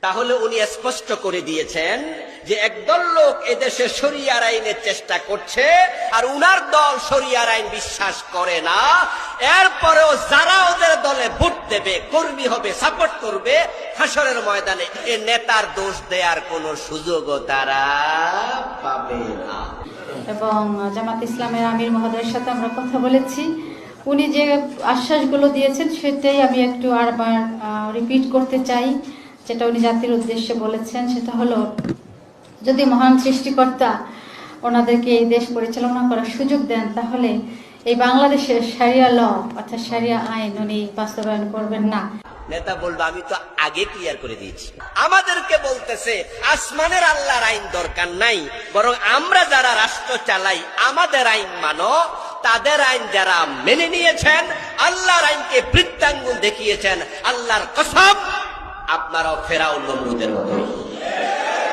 তাহলে উনি স্পষ্ট করে দিয়েছেন যে একদল লোক এদেশে শরিয়ার আইনের চেষ্টা করছে, আর উনার দল শরিয়ার আইন বিশ্বাস করে না। এরপরেও যারা ওদের দলে ভোট দেবে, কর্মী হবে, সাপোর্ট করবে, হাসরের ময়দানে এ নেতার দোষ দেওয়ার কোনো সুযোগও তারা পাবে না। এবং জামাত ইসলামের আমির মহোদয়ের সাথে আমরা কথা বলেছি, উনি যে আশ্বাসগুলো দিয়েছেন সেটাই আমি একটু আবার রিপিট করতে চাই। যেটা উনি জাতির উদ্দেশ্যে বলেছেন সেটা হলো, যদি মহান সৃষ্টিকর্তা ওনাদেরকে এই দেশ পরিচালনা করার সুযোগ দেন, তাহলে এই বাংলাদেশের শারিয়া ল অর্থাৎ শারিয়া আইন উনি বাস্তবায়ন করবেন না। নেতা বলবো আমি তো আগে ক্লিয়ার করে দিয়েছি। আমাদেরকে বলতেছে আসমানের আল্লাহর আইন দরকার নাই, বরং আমরা যারা রাষ্ট্র চালাই আমাদের আইন মানো। তাদের আইন যারা মেনে নিয়েছেন, আল্লাহর আইনকে বৃত্তাঙ্গুল দেখিয়েছেন, আল্লাহর কসম আপনারাও ফেরাউন নমরুদের মতো।